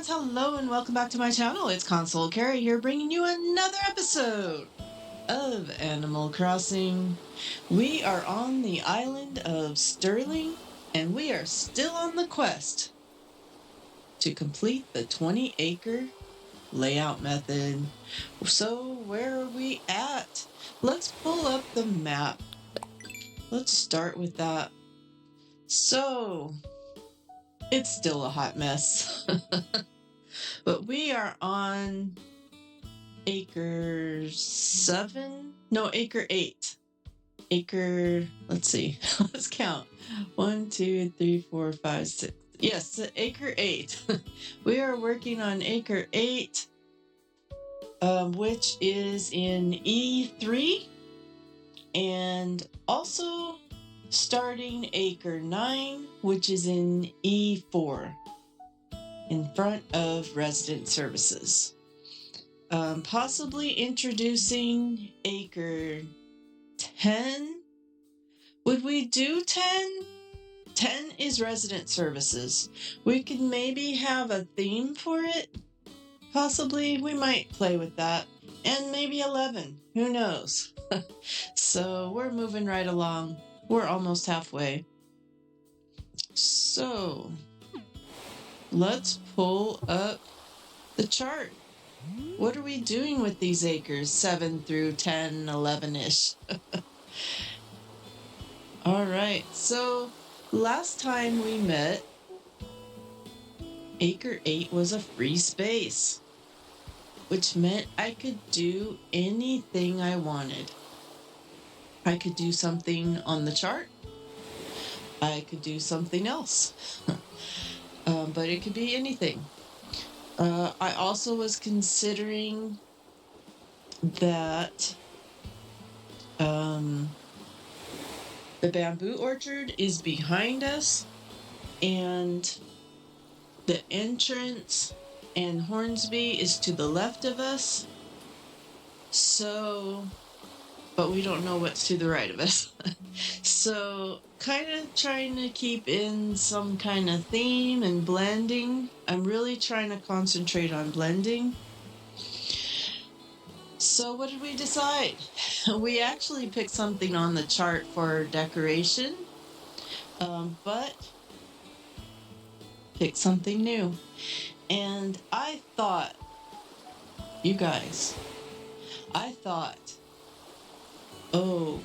hello, and welcome back to my channel. It's Console Carrie here, bringing you another episode of Animal Crossing. We are on the island of Sterling, and we are still on the quest to complete the 20-acre layout method. So, where are we at? Let's pull up the map. Let's start with that. So, it's still a hot mess. But we are on acre 7? No, acre 8. Let's see. Let's count. 1, 2, 3, 4, 5, 6. Yes, acre 8. We are working on acre 8, which is in E3, and also starting acre 9, which is in E4. In front of resident services. Possibly introducing acre 10. Would we do 10? 10 is resident services. We could maybe have a theme for it. Possibly we might play with that. And maybe 11. Who knows? So we're moving right along. We're almost halfway. So let's pull up the chart. What are we doing with these acres? 7 through 10, 11-ish. All right, so last time we met, acre 8 was a free space, which meant I could do anything I wanted. I could do something on the chart. I could do something else. But it could be anything. I also was considering that the bamboo orchard is behind us, and the entrance and Hornsby is to the left of us. So, but we don't know what's to the right of us. So, kind of trying to keep in some kind of theme and blending. I'm really trying to concentrate on blending. So what did we decide? We actually picked something on the chart for decoration, but picked something new. And I thought, you guys, oh,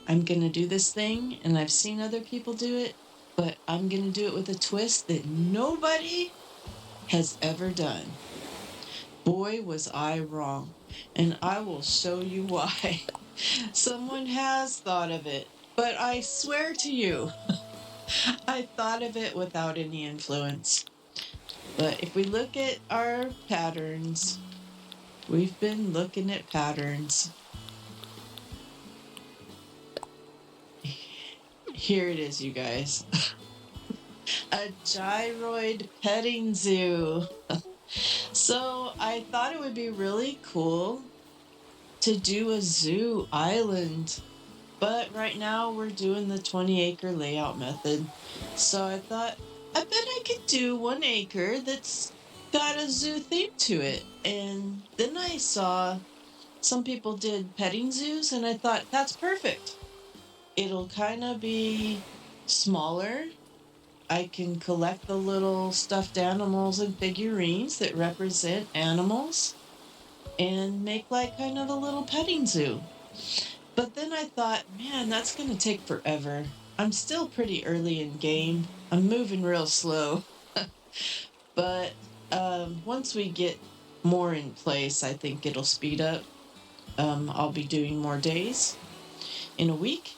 I'm going to do this thing, and I've seen other people do it, but I'm going to do it with a twist that nobody has ever done. Boy, was I wrong. And I will show you why. Someone has thought of it, but I swear to you, I thought of it without any influence. But if we look at our patterns, we've been looking at patterns. Here it is, you guys. A gyroid petting zoo. So I thought it would be really cool to do a zoo island, but right now we're doing the 20-acre layout method. So I thought, I bet I could do 1 acre that's got a zoo theme to it. And then I saw some people did petting zoos, and I thought, that's perfect. It'll kind of be smaller. I can collect the little stuffed animals and figurines that represent animals and make like kind of a little petting zoo. But then I thought, man, that's going to take forever. I'm still pretty early in game. I'm moving real slow. But once we get more in place, I think it'll speed up. I'll be doing more days in a week.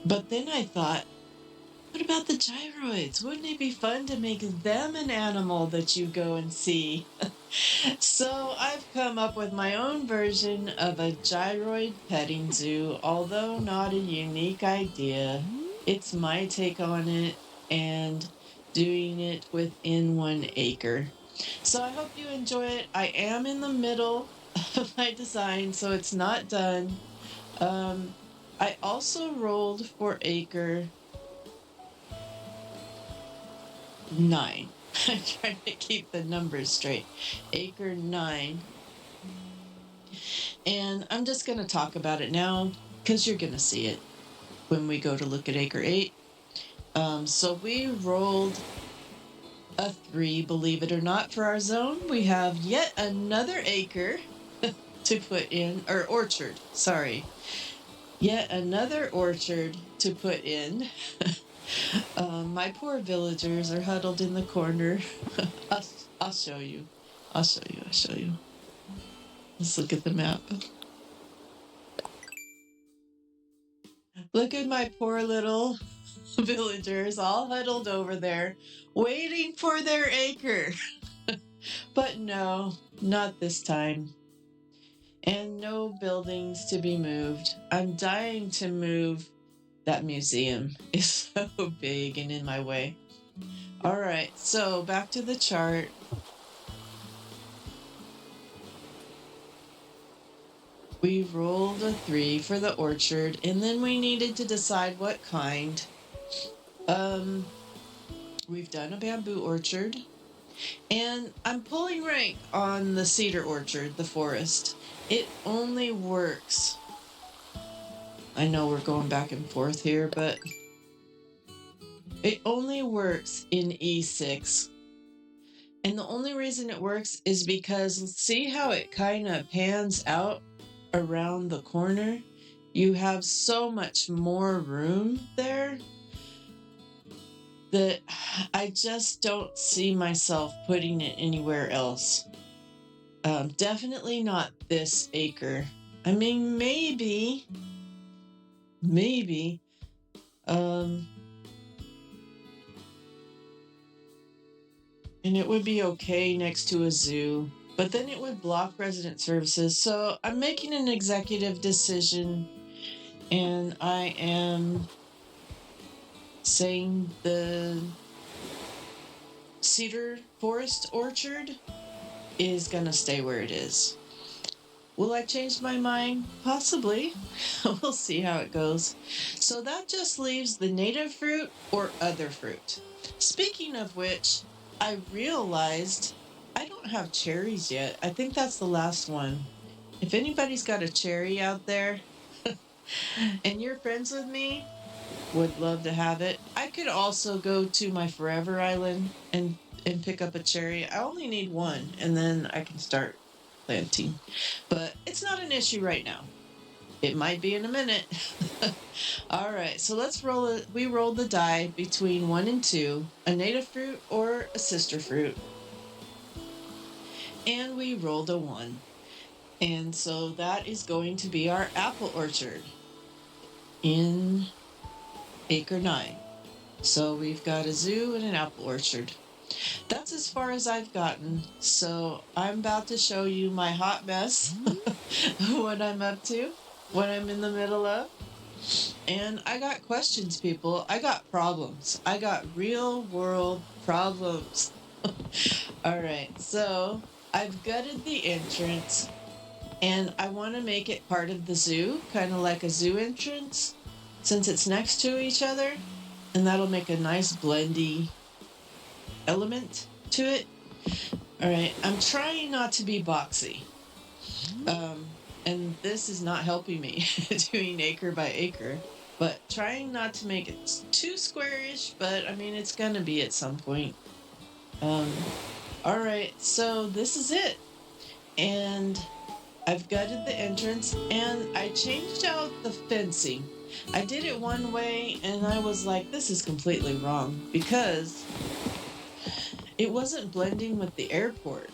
But then I thought, what about the gyroids? Wouldn't it be fun to make them an animal that you go and see? So I've come up with my own version of a gyroid petting zoo, although not a unique idea. It's my take on it and doing it within 1 acre. So I hope you enjoy it. I am in the middle of my design, so it's not done. I also rolled for acre 9. I'm trying to keep the numbers straight. Acre 9. And I'm just going to talk about it now because you're going to see it when we go to look at acre 8. So we rolled a 3, believe it or not, for our zone. We have yet another acre to put in, or orchard, sorry. Yet another orchard to put in. My poor villagers are huddled in the corner. I'll show you. I'll show you. Let's look at the map. Look at my poor little villagers all huddled over there, waiting for their acre. But no, not this time. And no buildings to be moved. I'm dying to move. That museum is so big and in my way. All right, so back to the chart. We rolled a 3 for the orchard, and then we needed to decide what kind. We've done a bamboo orchard, and I'm pulling rank on the cedar orchard, the forest. It only works. I know we're going back and forth here, but it only works in E6. And the only reason it works is because see how it kind of pans out around the corner? You have so much more room there that I just don't see myself putting it anywhere else. Definitely not this acre. I mean, maybe, and it would be okay next to a zoo, but then it would block resident services. So I'm making an executive decision, and I am saying the cedar forest orchard is gonna stay where it is. Will I change my mind? Possibly. We'll see how it goes. So that just leaves the native fruit or other fruit. Speaking of which, I realized I don't have cherries yet. I think that's the last one. If anybody's got a cherry out there and you're friends with me, would love to have it. I could also go to my forever island and pick up a cherry. I only need one, and then I can start planting. But it's not an issue right now. It might be in a minute. All right, so let's roll it. We rolled the die between 1 and 2, a native fruit or a sister fruit. And we rolled a 1. And so that is going to be our apple orchard in acre 9. So we've got a zoo and an apple orchard. That's as far as I've gotten. So I'm about to show you my hot mess, what I'm up to, what I'm in the middle of. And I got questions, people. I got problems. I got real world problems. All right, so I've gutted the entrance, and I want to make it part of the zoo, kind of like a zoo entrance, since it's next to each other, and that'll make a nice blendy element to it. All right, I'm trying not to be boxy. And this is not helping me doing acre by acre, but trying not to make it too squarish, but I mean, it's gonna be at some point. All right, so this is it. And I've gutted the entrance, and I changed out the fencing. I did it one way, and I was like, this is completely wrong, because it wasn't blending with the airport.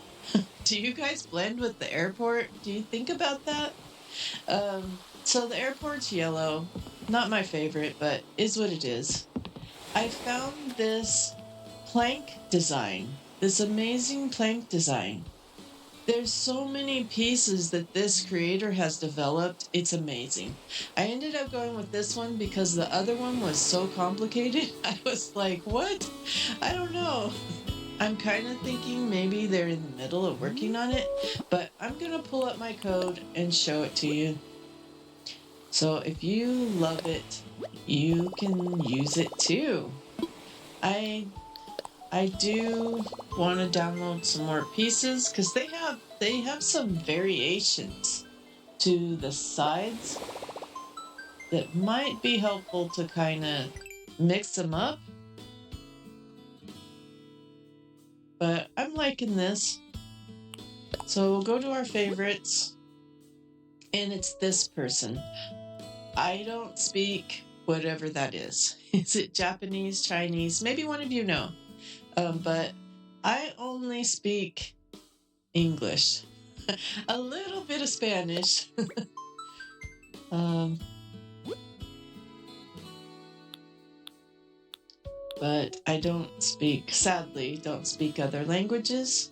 Do you guys blend with the airport? Do you think about that? So the airport's yellow. Not my favorite, but is what it is. I found this plank design, this amazing plank design. There's so many pieces that this creator has developed. It's amazing. I ended up going with this one because the other one was so complicated. I was like, what? I don't know. I'm kind of thinking maybe they're in the middle of working on it, but I'm going to pull up my code and show it to you. So if you love it, you can use it too. I I do want to download some more pieces because they have some variations to the sides that might be helpful to kind of mix them up. But I'm liking this. So we'll go to our favorites. And it's this person. I don't speak whatever that is. Is it Japanese, Chinese? Maybe one of you know. But I only speak English. A little bit of Spanish. But I sadly, don't speak other languages.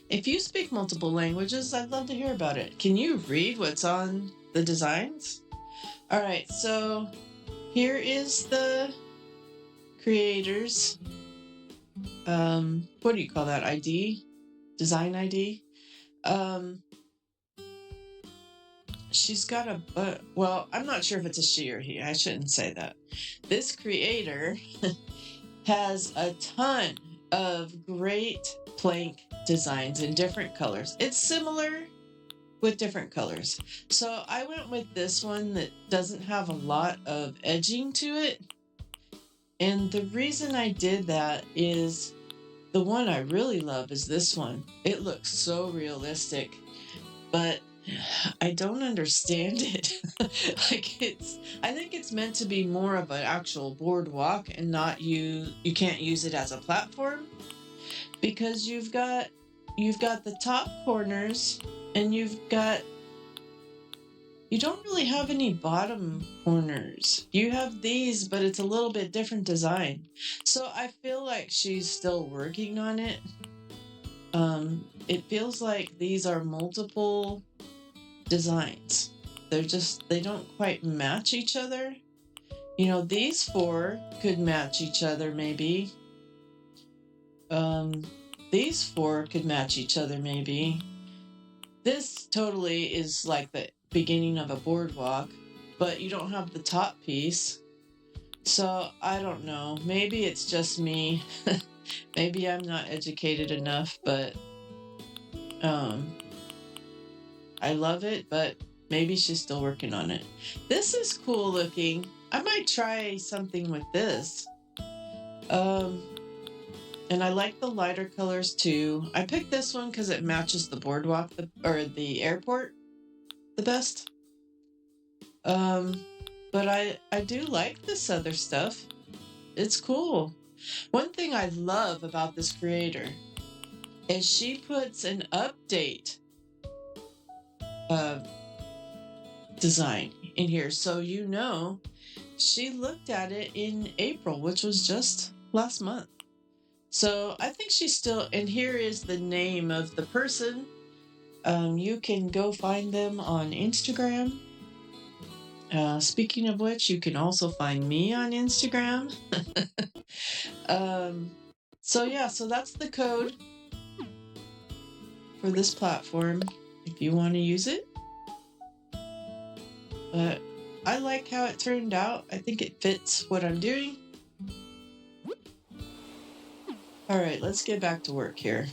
If you speak multiple languages, I'd love to hear about it. Can you read what's on the designs? All right, so here is the creators. What do you call that? ID? Design ID? She's got well, I'm not sure if it's a she or he. I shouldn't say that. This creator has a ton of great plank designs in different colors. It's similar with different colors. So I went with this one that doesn't have a lot of edging to it. And the reason I did that is the one I really love is this one. It looks so realistic, but I don't understand it. I think it's meant to be more of an actual boardwalk and not you can't use it as a platform because you've got the top corners and you don't really have any bottom corners. You have these, but it's a little bit different design. So I feel like she's still working on it. It feels like these are multiple designs. They don't quite match each other. You know, these four could match each other maybe. These four could match each other maybe. This totally is like the beginning of a boardwalk, but you don't have the top piece. So I don't know. Maybe it's just me. Maybe I'm not educated enough, but I love it, but maybe she's still working on it. This is cool looking. I might try something with this. And I like the lighter colors too. I picked this one because it matches the boardwalk or the airport the best. But I do like this other stuff. It's cool. One thing I love about this creator is she puts an update design in here. So you know she looked at it in April, which was just last month. So I think she's still, and here is the name of the person. You can go find them on Instagram. Speaking of which, you can also find me on Instagram. So that's the code for this platform if you want to use it. But I like how it turned out. I think it fits what I'm doing. All right, let's get back to work here.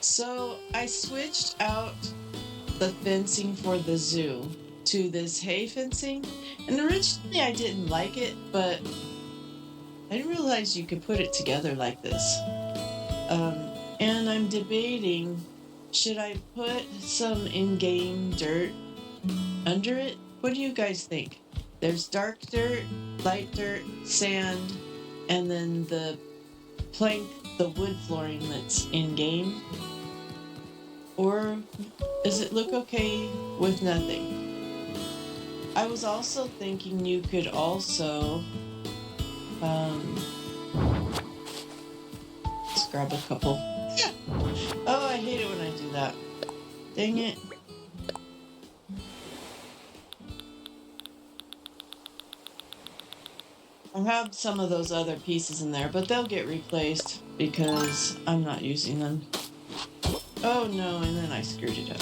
So I switched out the fencing for the zoo to this hay fencing. And originally I didn't like it, but I didn't realize you could put it together like this. And I'm debating, should I put some in-game dirt under it? What do you guys think? There's dark dirt, light dirt, sand, and then the plank, the wood flooring that's in-game. Or does it look okay with nothing? I was also thinking you could also let's grab a couple. Oh, I hate it when I do that. Dang it. I have some of those other pieces in there, but they'll get replaced because I'm not using them. Oh no, and then I screwed it up.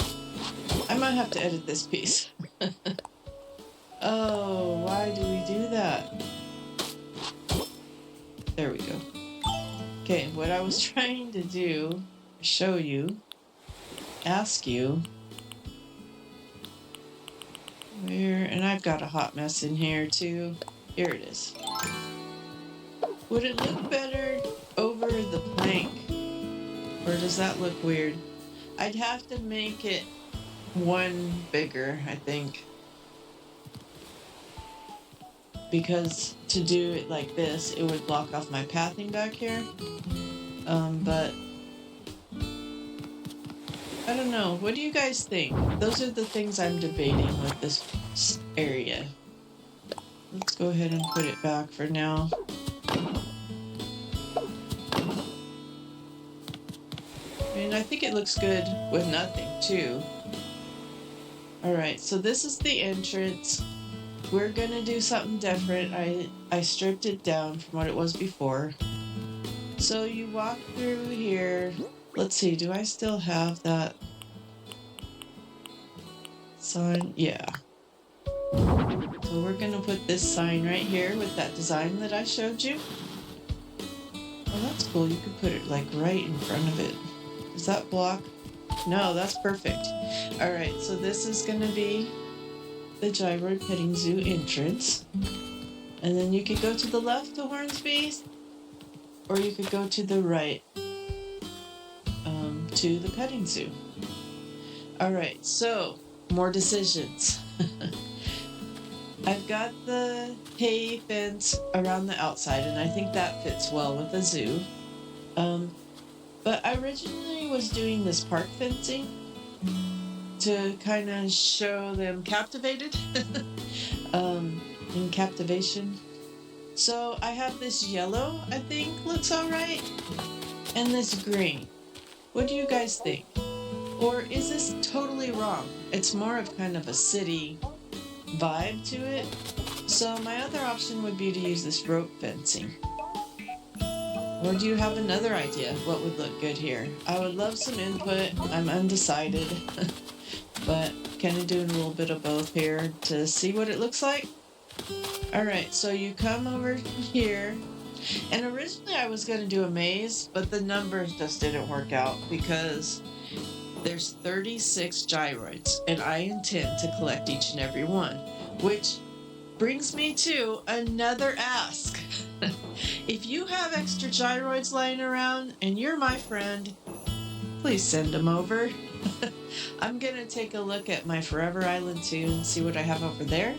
I might have to edit this piece. Oh, why do we do that? There we go. Okay, what I was trying to do, show you, ask you, where, and I've got a hot mess in here too. Here it is. Would it look better over the plank? Or does that look weird? I'd have to make it one bigger, I think. Because to do it like this, it would block off my pathing back here. But I don't know. What do you guys think? Those are the things I'm debating with this area. Let's go ahead and put it back for now. I mean, I think it looks good with nothing, too. Alright, so this is the entrance. We're gonna do something different. I stripped it down from what it was before. So you walk through here. Let's see, do I still have that sign? Yeah. So we're gonna put this sign right here with that design that I showed you. Oh, that's cool. You could put it like right in front of it. Does that block? No, that's perfect. Alright, so this is gonna be the Gyroid Petting Zoo entrance. And then you could go to the left to Hornsby's, or you could go to the right to the petting zoo. Alright, so more decisions. I've got the hay fence around the outside, and I think that fits well with a zoo. But I originally was doing this park fencing to kind of show them captivated in captivation. So I have this yellow, I think looks alright, and this green. What do you guys think? Or is this totally wrong? It's more of kind of a city vibe to it. So my other option would be to use this rope fencing. Or do you have another idea what would look good here? I would love some input. I'm undecided. But kind of doing a little bit of both here to see what it looks like. Alright, so you come over here. And originally I was going to do a maze, but the numbers just didn't work out because there's 36 gyroids, and I intend to collect each and every one. Which brings me to another ask. If you have extra gyroids lying around and you're my friend, please send them over. I'm going to take a look at my Forever Island too and see what I have over there.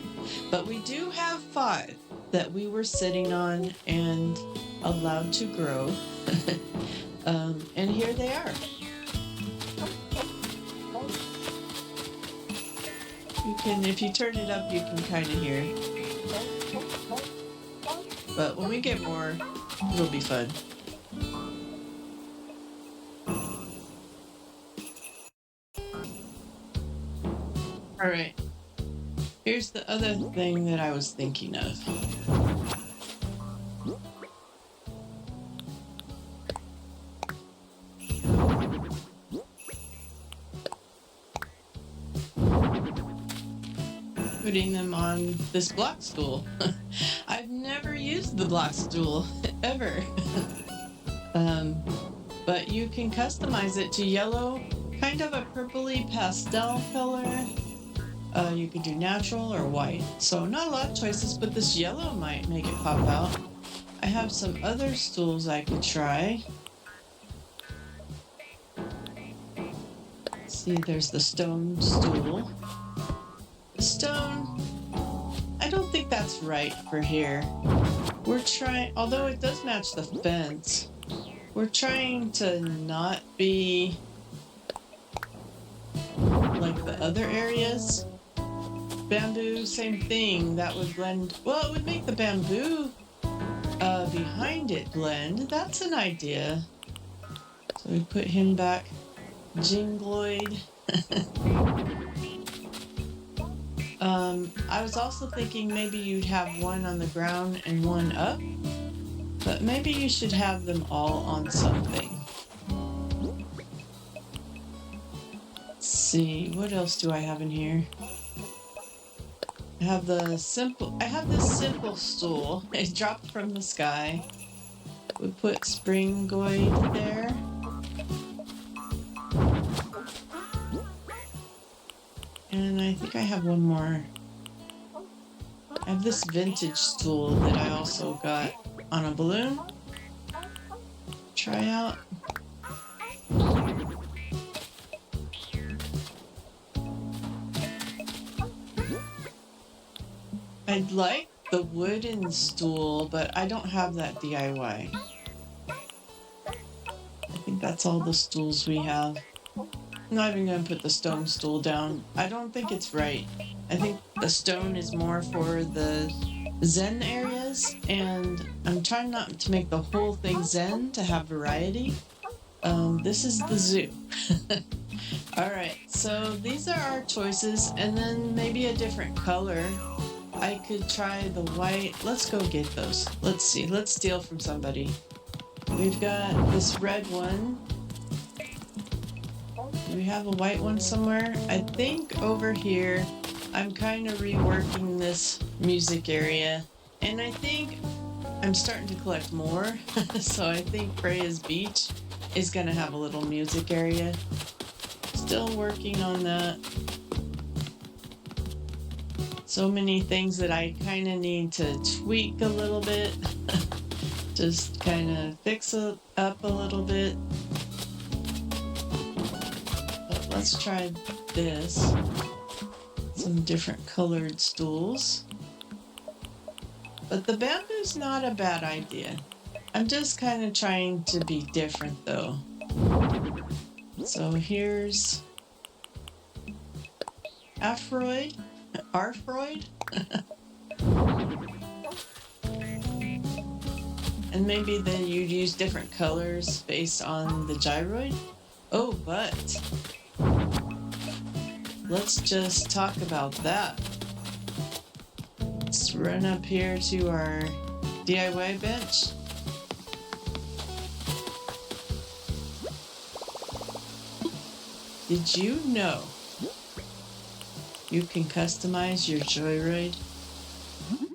But we do have 5 that we were sitting on and allowed to grow. And here they are. You can, if you turn it up, you can kind of hear it. But when we get more, it'll be fun. Alright. Here's the other thing that I was thinking of. Putting them on this block stool. I've never used the block stool ever. But you can customize it to yellow, kind of a purpley pastel color. You could do natural or white. So not a lot of choices, but this yellow might make it pop out. I have some other stools I could try. Let's see, there's the stone stool. The stone, I don't think that's right for here. We're trying, although it does match the fence, we're trying to not be like the other areas. Bamboo, same thing. That would blend. Well, it would make the bamboo behind it blend. That's an idea. So we put him back. Jingloid. I was also thinking maybe you'd have one on the ground and one up. But maybe you should have them all on something. Let's see. What else do I have in here? I have this simple stool. It dropped from the sky. We put Springoid there. And I think I have one more. I have this vintage stool that I also got on a balloon. Try out. I'd like the wooden stool, but I don't have that DIY. I think that's all the stools we have. I'm not even going to put the stone stool down. I don't think it's right. I think the stone is more for the Zen areas, and I'm trying not to make the whole thing Zen to have variety. This is the zoo. All right, so these are our choices, and then maybe a different color. I could try the white. Let's go get those. Let's see. Let's steal from somebody. We've got this red one. Do we have a white one somewhere? I think over here. I'm kind of reworking this music area, and I think I'm starting to collect more. So I think Freya's Beach is going to have a little music area. Still working on that. So many things that I kind of need to tweak a little bit. Just kind of fix it up a little bit. But let's try this. Some different colored stools. But the bamboo's not a bad idea. I'm just kind of trying to be different though. So here's Arfroid. And maybe then you'd use different colors based on the gyroid. Oh, but let's just talk about that. Let's run up here to our DIY bench. Did you know you can customize your gyroid?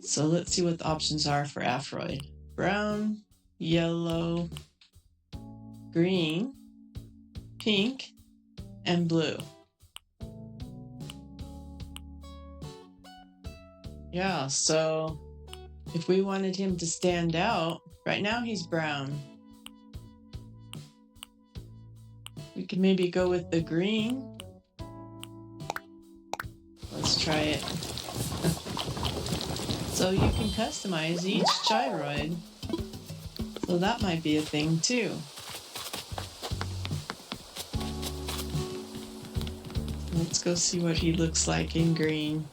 So let's see what the options are for Arfroid. Brown, yellow, green, pink, and blue. Yeah, so if we wanted him to stand out, right now he's brown. We could maybe go with the green. Let's try it. So you can customize each gyroid. So that might be a thing too. Let's go see what he looks like in green.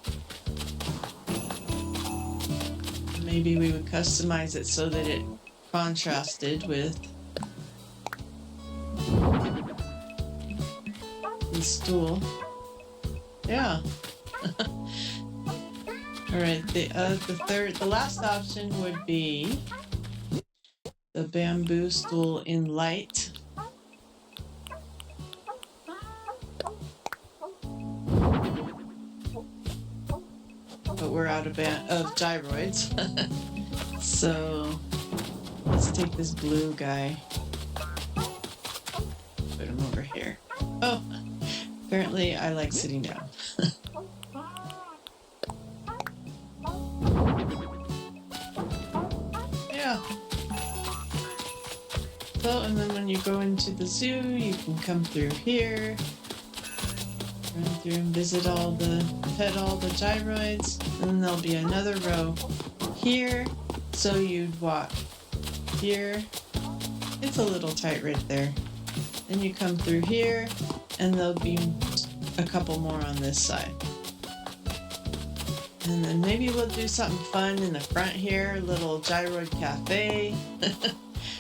Maybe we would customize it so that it contrasted with the stool. Yeah. All right. The last option would be the bamboo stool in light. But we're out of gyroids. So let's take this blue guy. Put him over here. Oh, apparently I like sitting down. Yeah. So, and then when you go into the zoo, you can come through here. Run through and pet all the gyroids, and then there'll be another row here, so you'd walk here. It's a little tight right there. Then you come through here, and there'll be a couple more on this side. And then maybe we'll do something fun in the front here, a little gyroid cafe.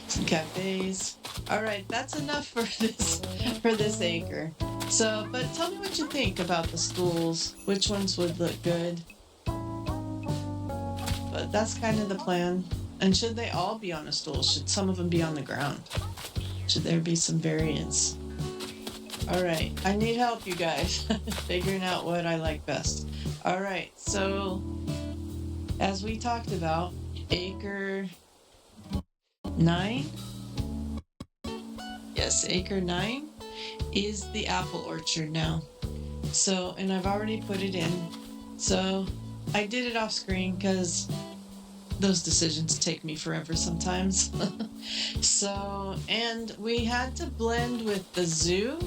Some cafes. All right, that's enough for this acre. So, but tell me what you think about the stools. Which ones would look good? But that's kind of the plan. And should they all be on a stool? Should some of them be on the ground? Should there be some variance? All right, I need help, you guys, figuring out what I like best. All right, so as we talked about, acre 9. Yes, acre 9 is the apple orchard now. So, and I've already put it in. So I did it off screen because those decisions take me forever sometimes. So, and we had to blend with the zoo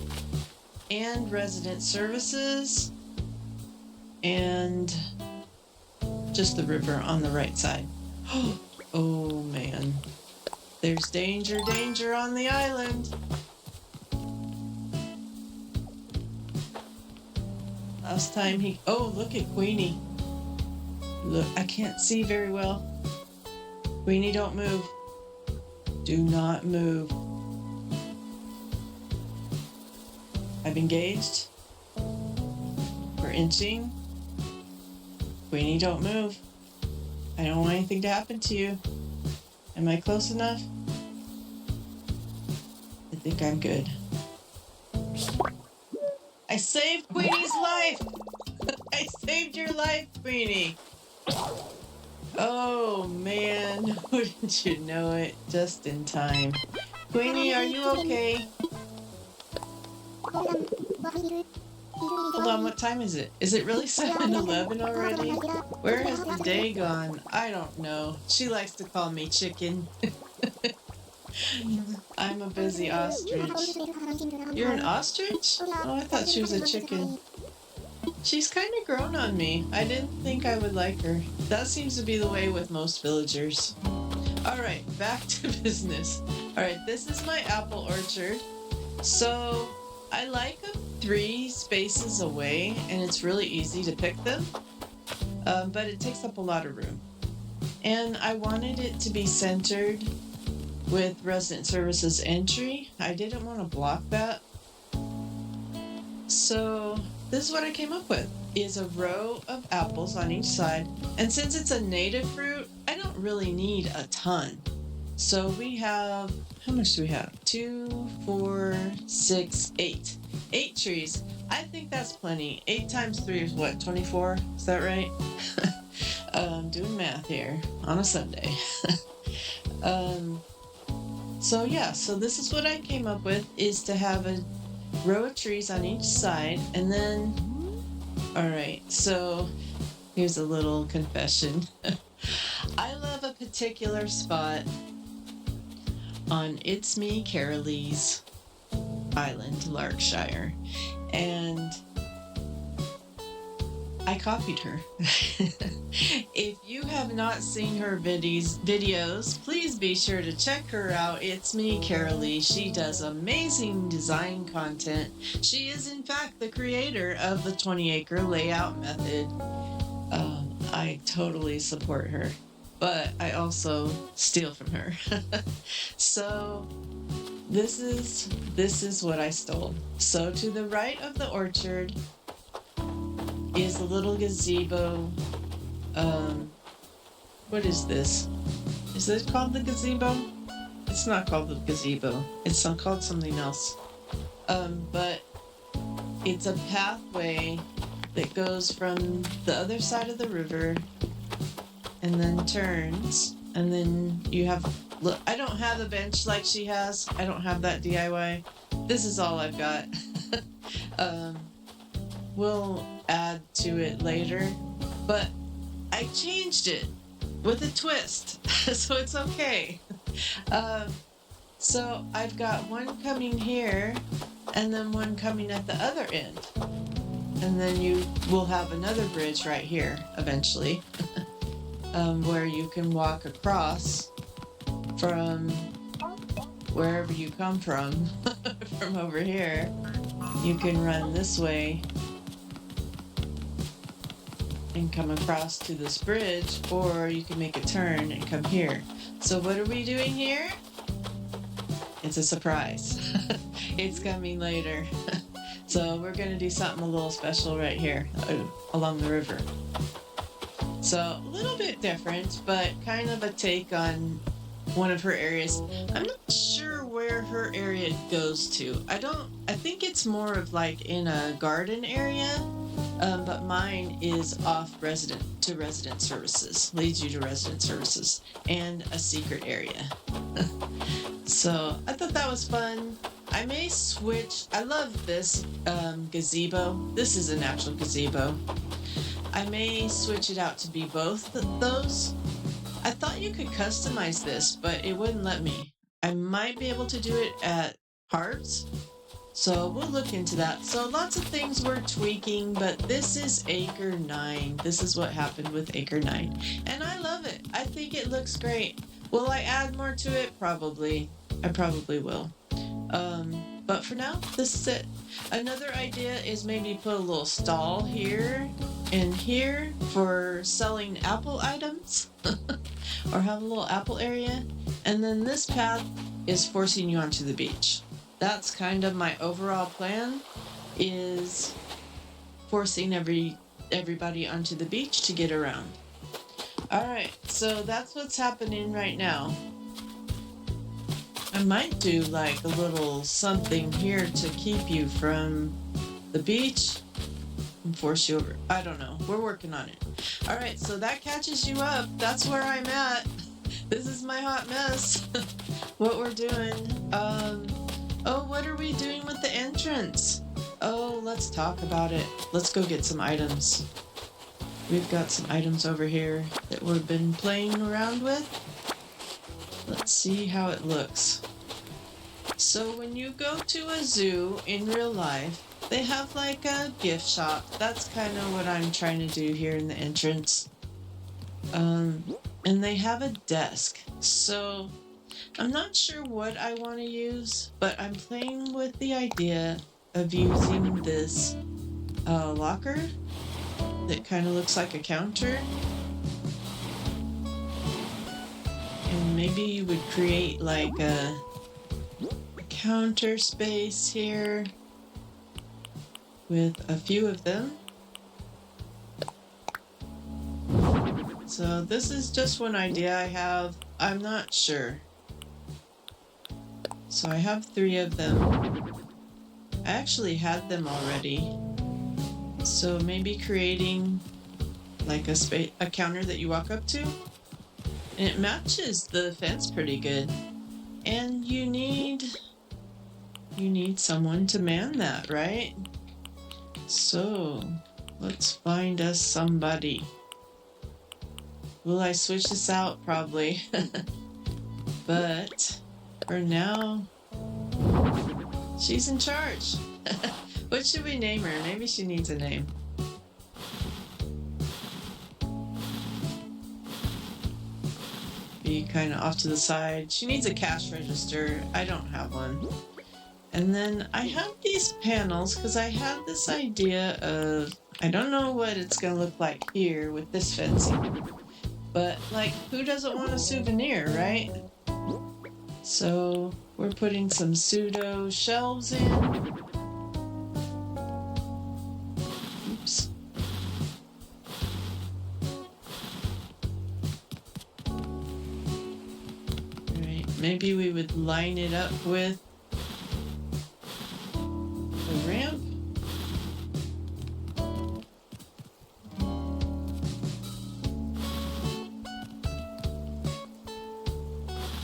and resident services and just the river on the right side. Oh man, there's danger, danger on the island. Last time he, oh, look at Queenie. Look, I can't see very well. Queenie, don't move. Do not move. I've engaged. We're inching. Queenie, don't move. I don't want anything to happen to you. Am I close enough? I think I'm good. I saved Queenie's life! I saved your life, Queenie! Oh man, wouldn't you know it? Just in time. Queenie, are you okay? Hold on, what time is it? Is it really 7-Eleven already? Where has the day gone? I don't know. She likes to call me chicken. I'm a busy ostrich. You're an ostrich? Oh, I thought she was a chicken. She's kind of grown on me. I didn't think I would like her. That seems to be the way with most villagers. Alright, back to business. Alright, this is my apple orchard. So, I like them 3 spaces away, and it's really easy to pick them. But it takes up a lot of room. And I wanted it to be centered with resident services entry. I didn't want to block that. So this is what I came up with, is a row of apples on each side. And since it's a native fruit, I don't really need a ton. So we have, how much do we have? 2, 4, 6, 8. 8 trees. I think that's plenty. 8 times 3 is what, 24? Is that right? I'm doing math here on a Sunday. So yeah, so this is what I came up with, is to have a row of trees on each side, and then, alright, so here's a little confession. I love a particular spot on It's Me Carolee's island, Larkshire, and I copied her. If you have not seen her videos, please be sure to check her out. It's Me Carolee. She does amazing design content. She is in fact the creator of the 20-acre layout method. I totally support her, but I also steal from her. So this is what I stole. So to the right of the orchard is a little gazebo. What is this? Is this called the gazebo? It's not called the gazebo. It's called something else. But it's a pathway that goes from the other side of the river and then turns, and then you have, look, I don't have a bench like she has. I don't have that DIY. This is all I've got. We'll add to it later, but I changed it with a twist, so it's okay. So I've got one coming here, and then one coming at the other end, and then you will have another bridge right here eventually, where you can walk across from wherever you come from. From over here, you can run this way and come across to this bridge, or you can make a turn and come here. So what are we doing here? It's a surprise. It's coming later. So we're gonna do something a little special right here along the river. So a little bit different, but kind of a take on one of her areas. I'm not sure where her area goes to. I think it's more of like in a garden area. but mine is off resident to resident services, leads you to resident services, and a secret area. So I thought that was fun. I may switch. I love this gazebo. This is an actual gazebo. I may switch it out to be both those. I thought you could customize this, but it wouldn't let me. I might be able to do it at parts, so we'll look into that. So lots of things we're tweaking, but this is Acre 9. This is what happened with Acre 9. And I love it. I think it looks great. Will I add more to it? Probably. I probably will. But for now, this is it. Another idea is maybe put a little stall here and here for selling Apple items or have a little Apple area. And then this path is forcing you onto the beach. That's kind of my overall plan, is forcing everybody onto the beach to get around. All right, so that's what's happening right now. I might do like a little something here to keep you from the beach and force you over. I don't know. We're working on it. All right, so that catches you up. That's where I'm at. This is my hot mess. What we're doing. Oh, what are we doing with the entrance? Oh, let's talk about it. Let's go get some items. We've got some items over here that we've been playing around with. Let's see how it looks. So when you go to a zoo in real life, they have like a gift shop. That's kind of what I'm trying to do here in the entrance. And they have a desk. So I'm not sure what I want to use, but I'm playing with the idea of using this locker that kind of looks like a counter. And maybe you would create like a counter space here with a few of them. So this is just one idea I have. I'm not sure. So I have 3 of them. I actually had them already. So maybe creating like a counter that you walk up to. And it matches the fence pretty good. And you need someone to man that, right? So let's find us somebody. Will I switch this out? Probably. But for now, she's in charge. What should we name her? Maybe she needs a name. Be kind of off to the side. She needs a cash register. I don't have one. And then I have these panels because I had this idea of, I don't know what it's going to look like here with this fencing. But like, who doesn't want a souvenir, right? So we're putting some pseudo shelves in. Oops. Alright, maybe we would line it up with the ramp.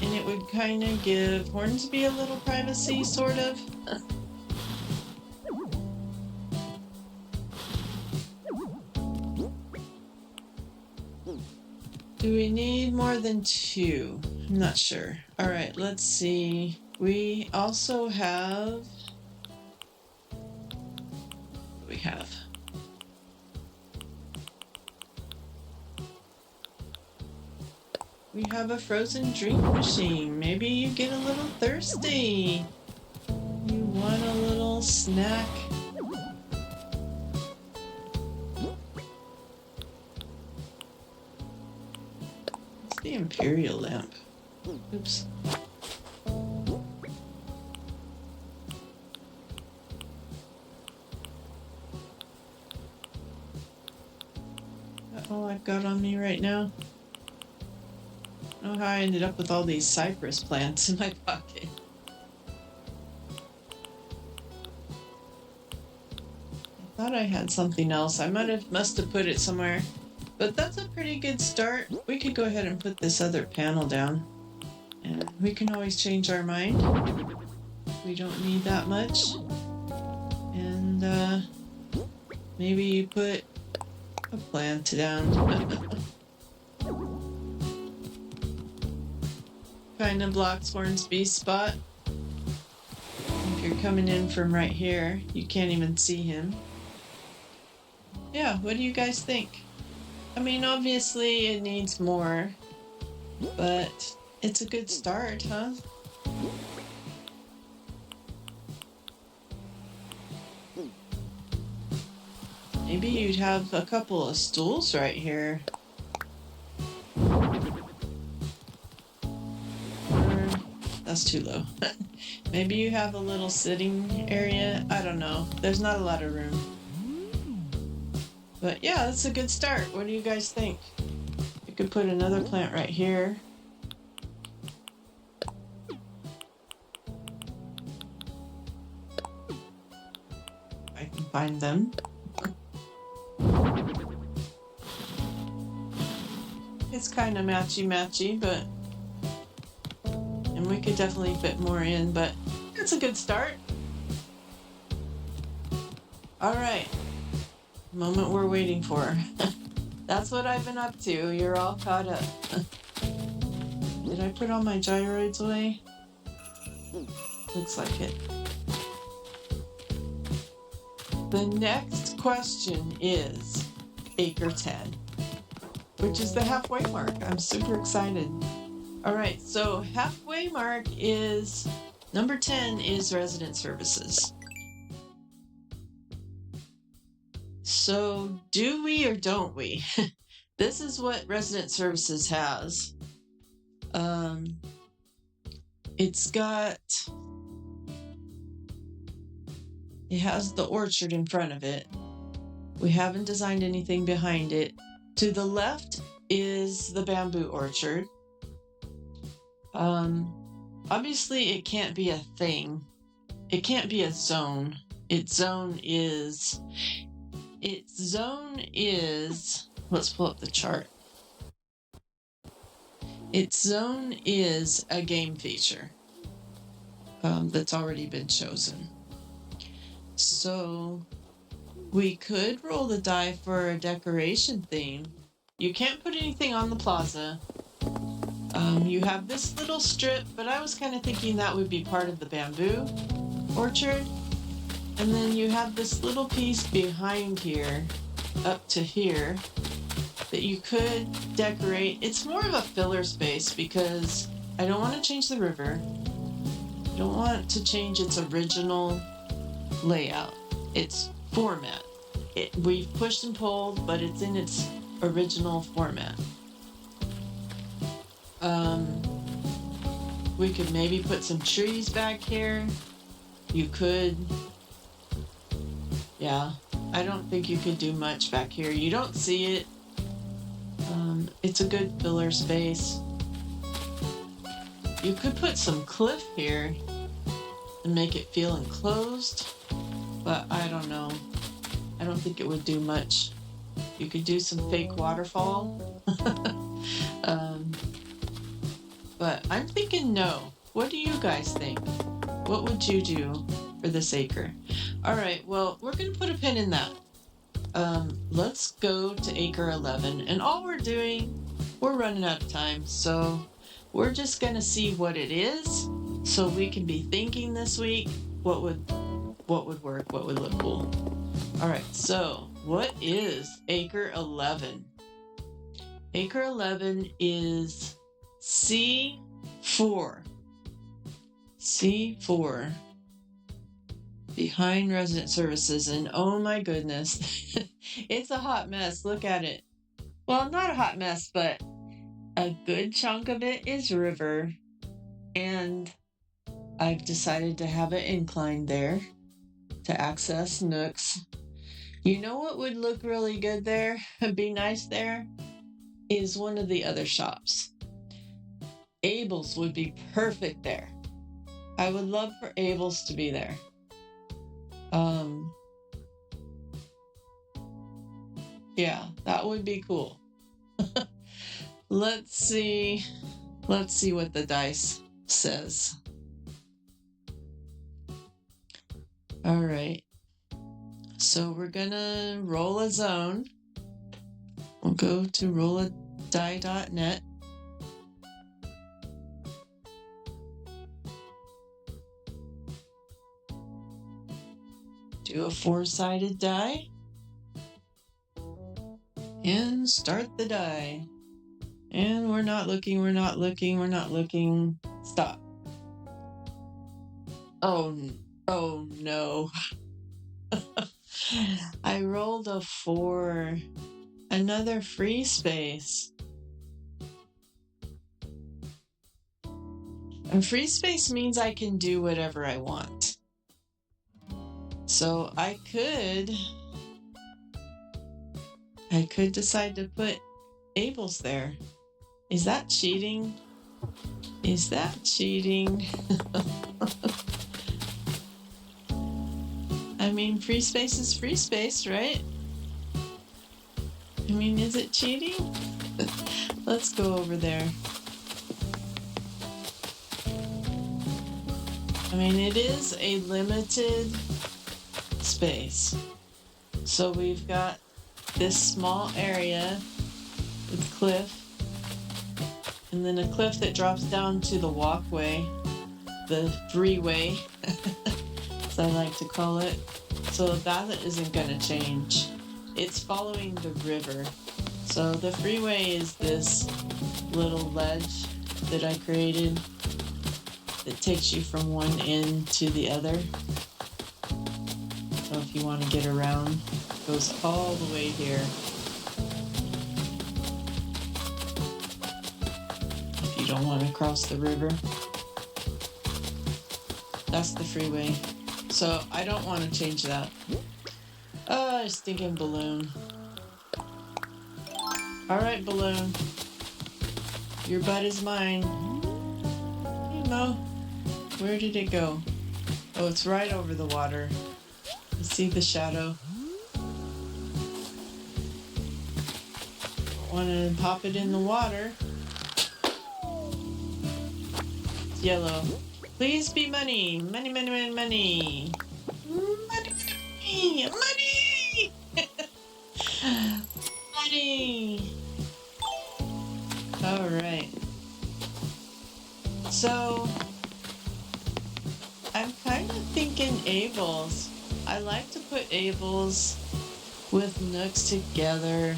And it would kind of give Hornsby a little privacy, sort of. Do we need more than 2? I'm not sure. All right, let's see. We also have... What do we have? We have a frozen drink machine. Maybe you get a little thirsty. You want a little snack. It's the Imperial lamp. Oops. That's all I've got on me right now. I don't know how I ended up with all these cypress plants in my pocket. I thought I had something else. I must have put it somewhere. But that's a pretty good start. We could go ahead and put this other panel down. And we can always change our mind. We don't need that much. And maybe you put a plant down. Kind of blocks Hornsby's spot. If you're coming in from right here, you can't even see him. Yeah, what do you guys think? I mean, obviously it needs more, but it's a good start, huh? Maybe you'd have a couple of stools right here. That's too low. Maybe you have a little sitting area. I don't know. There's not a lot of room. But yeah, that's a good start. What do you guys think? You could put another plant right here. I can find them. It's kind of matchy-matchy, but... And we could definitely fit more in, but it's a good start. All right. Moment we're waiting for. That's what I've been up to. You're all caught up. Did I put all my gyroids away? Looks like it. The next question is Acre 10, which is the halfway mark. I'm super excited. All right, so halfway mark is, number 10 is resident services. So do we or don't we? This is what resident services has. It has the orchard in front of it. We haven't designed anything behind it. To the left is the bamboo orchard. Obviously it can't be a thing. It can't be a zone. Its zone is, let's pull up the chart. Its zone is a game feature that's already been chosen. So we could roll the die for a decoration theme. You can't put anything on the plaza. You have this little strip, but I was kind of thinking that would be part of the bamboo orchard. And then you have this little piece behind here, up to here, that you could decorate. It's more of a filler space because I don't want to change the river. I don't want to change its original layout, its format. We've pushed and pulled, but it's in its original format. We could maybe put some trees back here. You could, yeah, I don't think you could do much back here. You don't see it. It's a good filler space. You could put some cliff here and make it feel enclosed, but I don't know. I don't think it would do much. You could do some fake waterfall. But I'm thinking no. What do you guys think? What would you do for this acre? All right, well, we're going to put a pin in that. Let's go to acre 11. And all we're doing, we're running out of time. So we're just going to see what it is so we can be thinking this week what would work, what would look cool. All right, so what is acre 11? Acre 11 is C4. C4. Behind resident services, and oh my goodness, it's a hot mess. Look at it. Well, not a hot mess, but a good chunk of it is river, and I've decided to have an incline there to access nooks. You know what would look really good there, be nice there, is one of the other shops. Abel's would be perfect there. I would love for Abel's to be there. Yeah, that would be cool. Let's see. Let's see what the dice says. All right. So we're gonna roll a zone. We'll go to rolladie.net. Do a 4-sided die. And start the die. And we're not looking, we're not looking, we're not looking. Stop. Oh no. I rolled a 4. Another free space. And free space means I can do whatever I want. So I could decide to put Abel's there. Is that cheating? Is that cheating? I mean, free space is free space, right? I mean, is it cheating? Let's go over there. I mean, it is a limited space. So we've got this small area with cliff, and then a cliff that drops down to the walkway, the freeway, as I like to call it. So that isn't going to change. It's following the river. So the freeway is this little ledge that I created that takes you from one end to the other. So if you want to get around, it goes all the way here. If you don't want to cross the river, that's the freeway. So I don't want to change that. Oh, stinking balloon. All right, balloon. Your butt is mine. Hey, Mo. Where did it go? Oh, it's right over the water. You see the shadow? Want to pop it in the water. It's yellow. Please be money. Money, money, money, money. Money, money, money. Money. All right. So I'm kind of thinking Abel's. I like to put Abel's with Nooks together.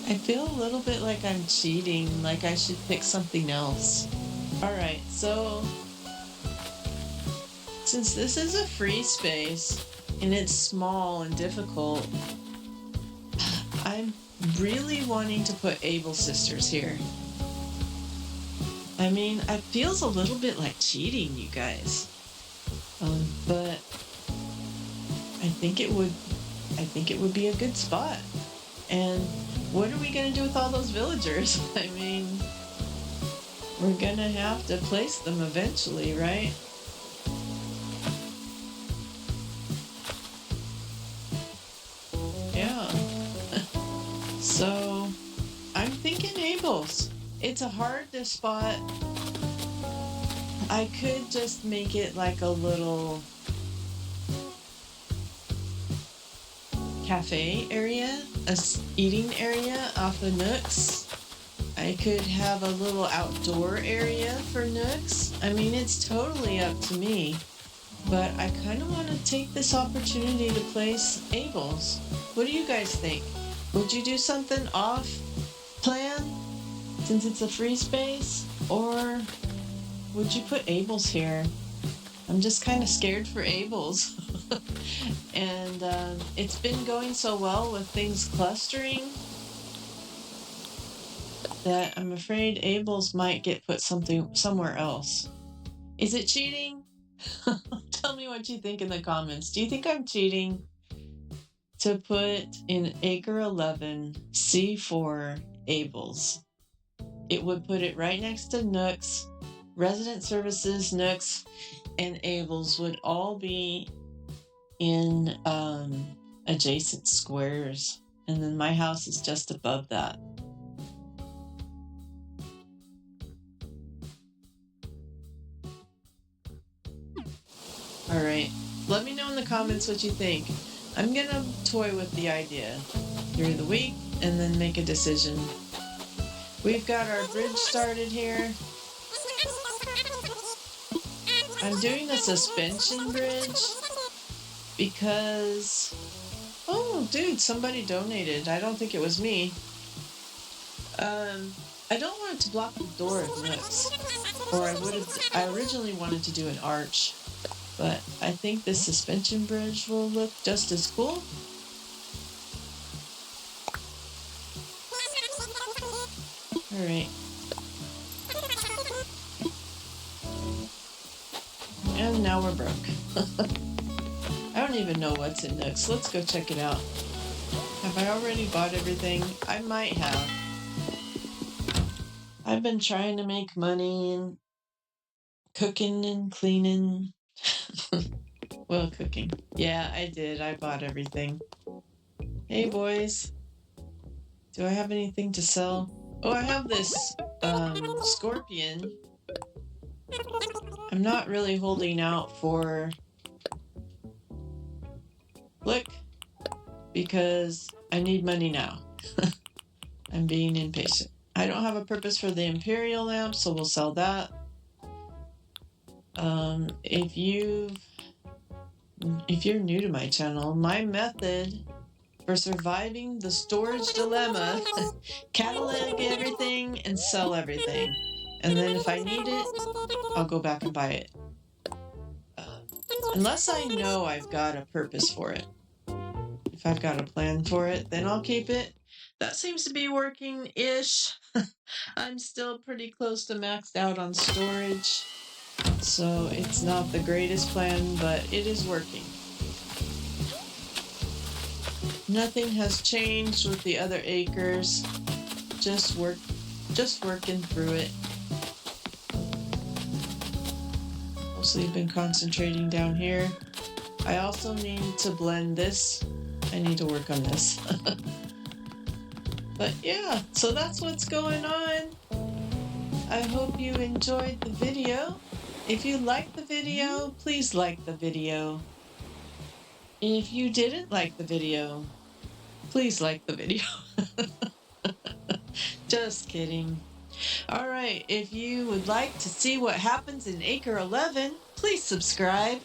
I feel a little bit like I'm cheating, like I should pick something else. Alright, so since this is a free space and it's small and difficult, I'm really wanting to put Able Sisters here. I mean, it feels a little bit like cheating, you guys. But I think it would be a good spot. And what are we going to do with all those villagers? I mean, we're going to have to place them eventually, right? Yeah. So, I'm thinking Abel's. It's a hard to spot. I could just make it like a little cafe area, a eating area off of Nooks. I could have a little outdoor area for Nooks. I mean, it's totally up to me, but I kind of want to take this opportunity to place Abel's. What do you guys think? Would you do something off plan since it's a free space, or would you put Abel's here? I'm just kind of scared for Abel's. And it's been going so well with things clustering that I'm afraid Abel's might get put somewhere else. Is it cheating? Tell me what you think in the comments. Do you think I'm cheating to put in Acre 11 C4 Abel's? It would put it right next to Nooks. Resident Services, Nooks, and Abel's would all be in adjacent squares. and then my house is just above that. All right, let me know in the comments what you think. I'm gonna toy with the idea through the week and then make a decision. We've got our bridge started here. I'm doing a suspension bridge because, oh dude, somebody donated. I don't think it was me. I don't want it to block the door of Nooks, or I originally wanted to do an arch, but I think this suspension bridge will look just as cool. All right. And now we're broke. I don't even know what's in Nooks. Let's go check it out. Have I already bought everything? I might have. I've been trying to make money and cooking and cleaning. Well, cooking. Yeah, I did. I bought everything. Hey, boys. Do I have anything to sell? Oh, I have this scorpion. I'm not really holding out for Blick because I need money now. I'm being impatient. I don't have a purpose for the Imperial lamp, so we'll sell that. If you're new to my channel, my method for surviving the storage dilemma, catalog everything and sell everything. And then if I need it, I'll go back and buy it. Unless I know I've got a purpose for it. If I've got a plan for it, then I'll keep it. That seems to be working-ish. I'm still pretty close to maxed out on storage. So it's not the greatest plan, but it is working. Nothing has changed with the other acres. Just working through it. Mostly been concentrating down here. I also need to blend this. I need to work on this. But yeah, so that's what's going on. I hope you enjoyed the video. If you liked the video, please like the video. If you didn't like the video, please like the video. Just kidding. All right, if you would like to see what happens in Acre 11, please subscribe.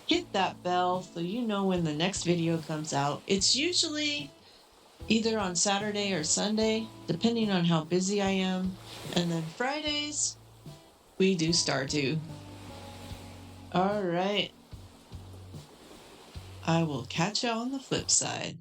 Hit that bell so you know when the next video comes out. It's usually either on Saturday or Sunday, depending on how busy I am. And then Fridays, we do Stardew. All right. I will catch you on the flip side.